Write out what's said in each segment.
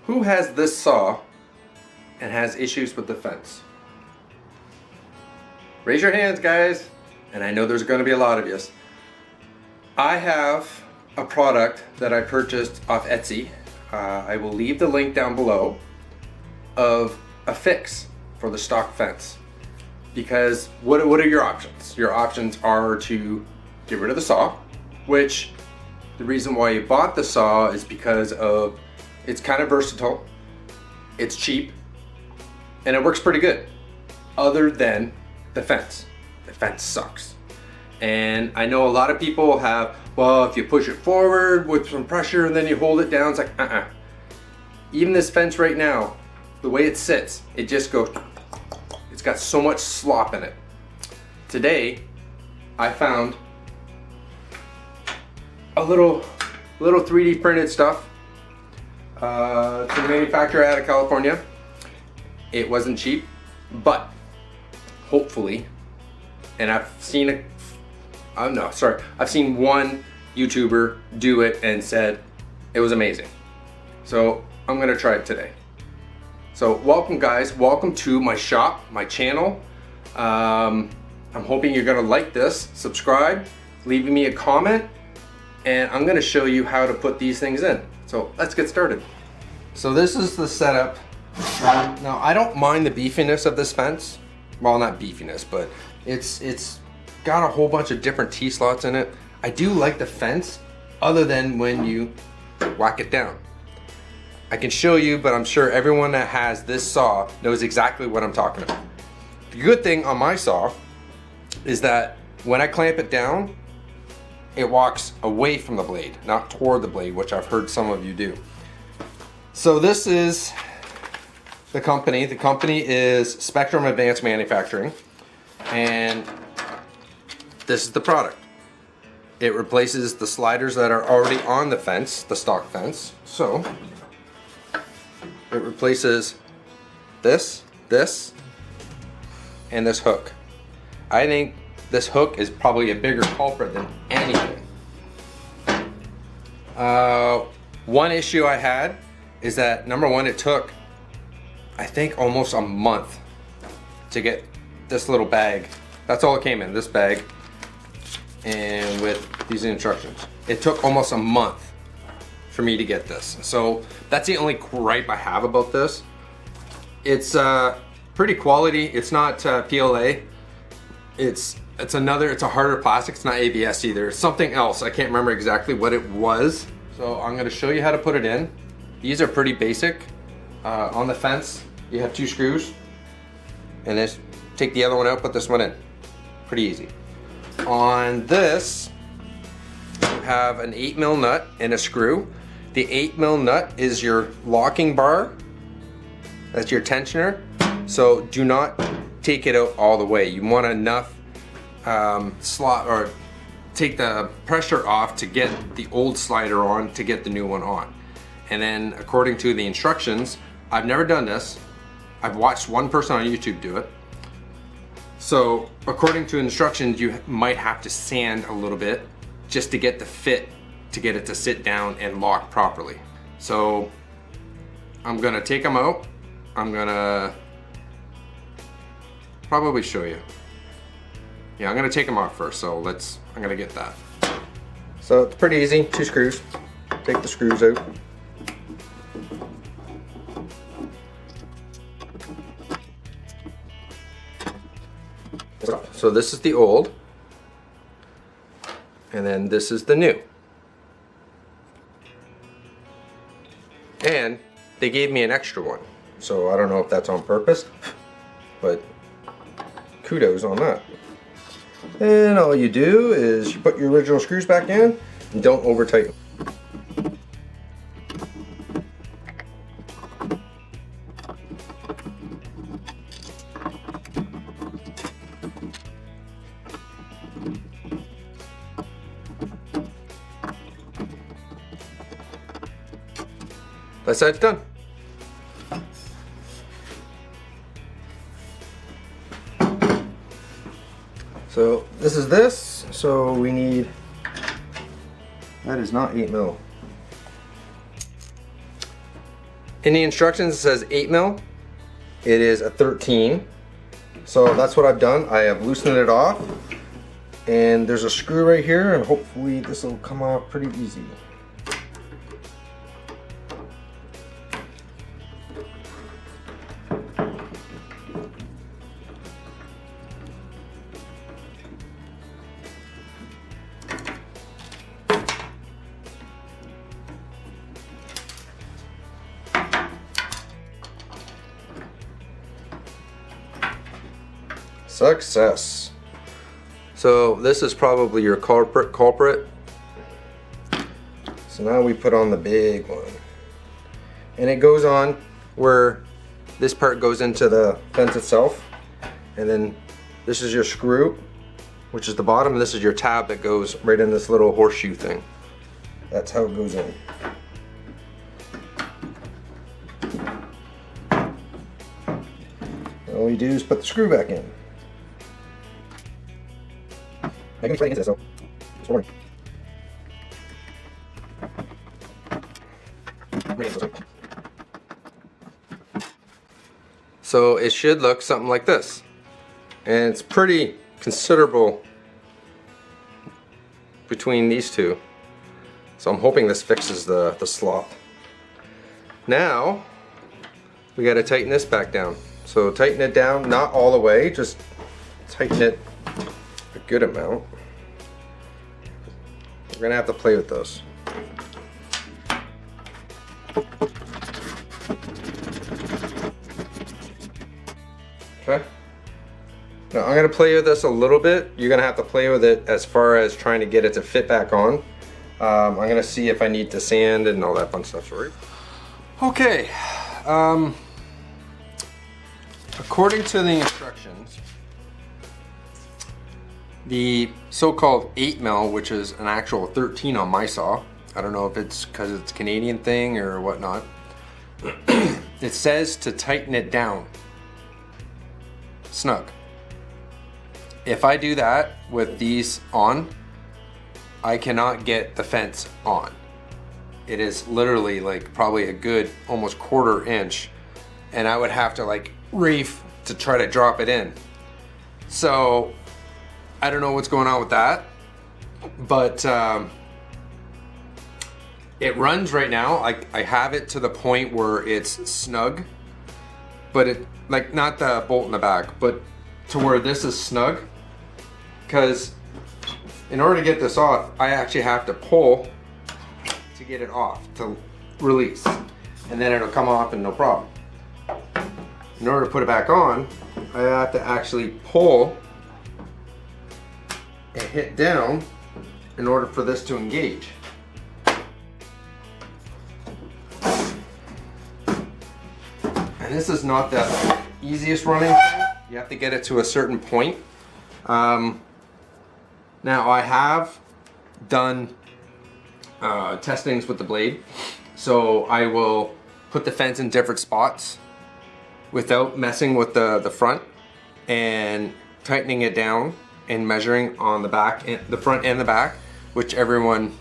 Who has this saw and has issues with the fence? Raise your hands, guys. And I know there's going to be a lot of you. I have a product that I purchased off Etsy. I will leave the link down below of a fix for the stock fence. Because what are your options? Your options are to get rid of the saw, which the reason why you bought the saw is because of it's kind of versatile, it's cheap, and it works pretty good. Other than the fence. The fence sucks. And I know a lot of people have, well, if you push it forward with some pressure and then you hold it down, it's like, Even this fence right now, the way it sits, it just goes, it's got so much slop in it. Today, I found a little 3D printed stuff. It's a manufacturer out of California. It wasn't cheap, but hopefully, and I've seen I've seen one YouTuber do it and said it was amazing. So I'm gonna try it today. So welcome, guys, welcome to my shop, my channel. I'm hoping you're gonna like this, subscribe, leaving me a comment, and I'm gonna show you how to put these things in. So let's get started. So this is the setup. Now I don't mind the beefiness of this fence. Well, not beefiness, but it's got a whole bunch of different T-slots in it. I do like the fence, other than when you whack it down. I can show you, but I'm sure everyone that has this saw knows exactly what I'm talking about. The good thing on my saw is that when I clamp it down, it walks away from the blade, not toward the blade, which I've heard some of you do. So this is the company. The company is Spectrum Advanced Manufacturing, and this is the product. It replaces the sliders that are already on the fence, the stock fence. So it replaces this, and this hook. I think this hook is probably a bigger culprit than anything. One issue I had is that, number one, it took, I think, almost a month to get this little bag. That's all it came in, this bag, and with these instructions. It took almost a month for me to get this. So that's the only gripe I have about this. It's pretty quality. It's not PLA. It's a harder plastic. It's not ABS either. It's something else. I can't remember exactly what it was. So I'm gonna show you how to put it in. These are pretty basic. On the fence, you have 2 screws, and this, take the other one out, put this one in. Pretty easy. On this, you have an 8mm nut and a screw. The 8mm nut is your locking bar. That's your tensioner. So do not take it out all the way. You want enough slot, or take the pressure off to get the old slider on to get the new one on. And then, according to the instructions, I've never done this. I've watched one person on YouTube do it. So according to instructions, you might have to sand a little bit just to get the fit, to get it to sit down and lock properly. So I'm gonna take them out. I'm gonna probably show you. Yeah, I'm gonna take them off first, so I'm gonna get that. So it's pretty easy, 2 screws. Take the screws out. So this is the old, and then this is the new. And they gave me an extra one, so I don't know if that's on purpose, but kudos on that. And all you do is you put your original screws back in and don't over tighten. That side's done. So this is this. So we need, that is not 8mm. In the instructions it says 8 mil. It is a 13. So that's what I've done. I have loosened it off, and there's a screw right here, and hopefully this will come off pretty easy. Success. So this is probably your culprit. So now we put on the big one. And it goes on where this part goes into the fence itself. And then this is your screw, which is the bottom, and this is your tab that goes right in this little horseshoe thing. That's how it goes in. All we do is put the screw back in. I can play against this, so it's warning. So it should look something like this, and it's pretty considerable between these two. So I'm hoping this fixes the slot. Now we got to tighten this back down. So tighten it down, not all the way, just tighten it a good amount. We're gonna have to play with those. Okay. Now I'm gonna play with this a little bit. You're gonna have to play with it as far as trying to get it to fit back on. I'm gonna see if I need to sand and all that fun stuff. Sorry. Okay. According to the instructions, the so-called 8 mil, which is an actual 13 on my saw, I don't know if it's because it's a Canadian thing or whatnot, it says to tighten it down snug. If I do that with these on, I cannot get the fence on. It is literally like probably a good almost 1/4 inch, and I would have to like reef to try to drop it in. So I don't know what's going on with that, but it runs right now. I have it to the point where it's snug, but it like not the bolt in the back, but to where this is snug, because in order to get this off, I actually have to pull to get it off, to release, and then it'll come off and no problem. In order to put it back on, I have to actually pull and hit down in order for this to engage. And this is not the easiest running thing. You have to get it to a certain point. Now I have done testings with the blade, so I will put the fence in different spots without messing with the front, and tightening it down and measuring on the back, and the front and the back, which everyone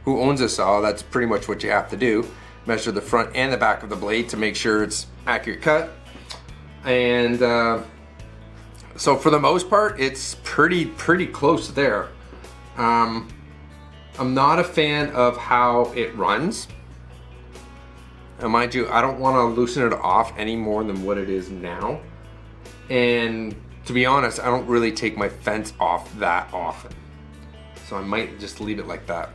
who owns a saw, that's pretty much what you have to do. Measure the front and the back of the blade to make sure it's accurate cut. And so for the most part, it's pretty close there. I'm not a fan of how it runs. And mind you, I don't want to loosen it off any more than what it is now. And to be honest, I don't really take my fence off that often. So I might just leave it like that.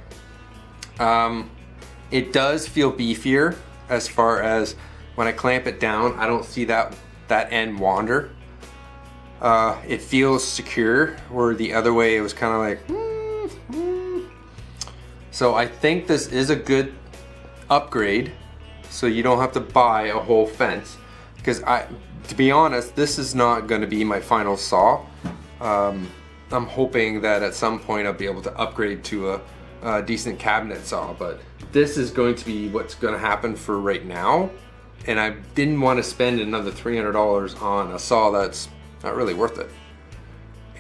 It does feel beefier as far as when I clamp it down, I don't see that end wander. It feels secure, where the other way it was kind of like, So I think this is a good upgrade, so you don't have to buy a whole fence. Because to be honest, this is not going to be my final saw. I'm hoping that at some point I'll be able to upgrade to a decent cabinet saw, but this is going to be what's going to happen for right now. And I didn't want to spend another $300 on a saw that's not really worth it.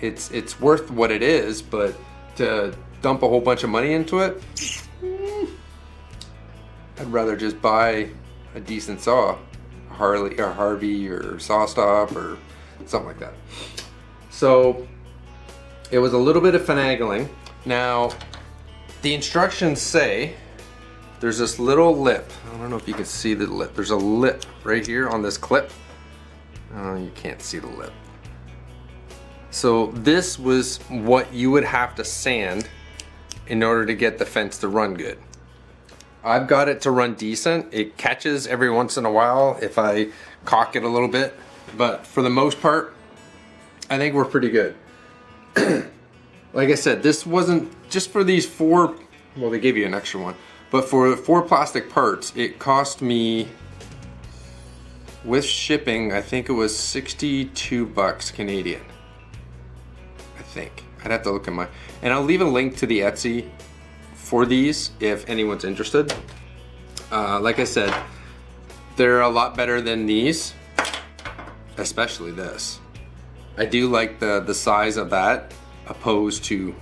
It's worth what it is, but to dump a whole bunch of money into it, I'd rather just buy a decent saw, a Harley or Harvey or Saw Stop or something like that. So it was a little bit of finagling. Now the instructions say there's this little lip. I don't know if you can see the lip. There's a lip right here on this clip. Oh, you can't see the lip. So this was what you would have to sand in order to get the fence to run good. I've got it to run decent. It catches every once in a while if I caulk it a little bit, but for the most part, I think we're pretty good. Like I said, this wasn't just for these 4, well, they gave you an extra one, but for 4 plastic parts, it cost me, with shipping, I think it was 62 bucks Canadian. I think. I'd have to look at my, and I'll leave a link to the Etsy for these if anyone's interested. Like I said, they're a lot better than these, especially this. I do like the size of that opposed to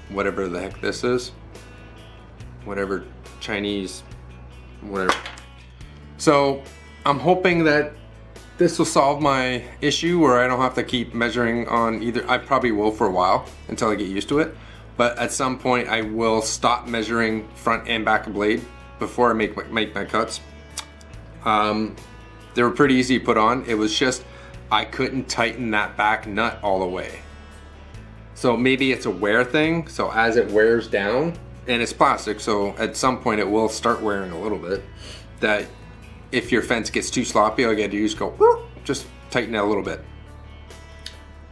whatever the heck this is. Whatever Chinese, whatever. So I'm hoping that this will solve my issue where I don't have to keep measuring on either. I probably will for a while until I get used to it. But at some point I will stop measuring front and back of blade before I make my cuts. They were pretty easy to put on. It was just, I couldn't tighten that back nut all the way. So maybe it's a wear thing. So as it wears down, and it's plastic, so at some point it will start wearing a little bit, that if your fence gets too sloppy, all you gotta do is go, just tighten it a little bit.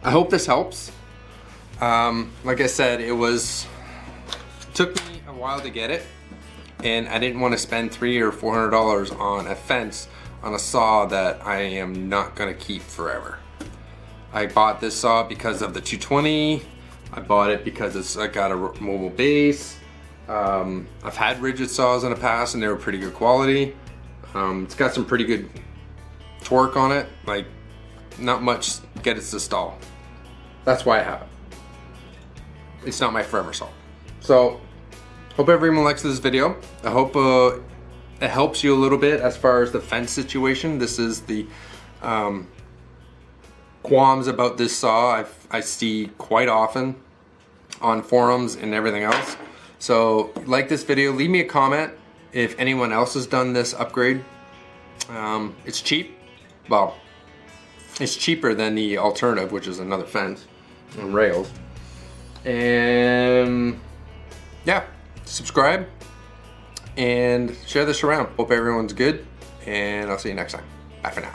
I hope this helps. Like I said, took me a while to get it, and I didn't want to spend $300 or $400 on a fence on a saw that I am not gonna keep forever. I bought this saw because of the 220. I bought it because it's got a mobile base. I've had rigid saws in the past and they were pretty good quality. It's got some pretty good torque on it, like not much gets to stall. That's why I have it. It's not my forever saw. So, hope everyone likes this video. I hope it helps you a little bit as far as the fence situation. This is the qualms about this saw I see quite often on forums and everything else. So like this video, leave me a comment if anyone else has done this upgrade. It's cheap. Well, it's cheaper than the alternative, which is another fence and rails. And yeah, subscribe and share this around. Hope everyone's good, and I'll see you next time. Bye for now.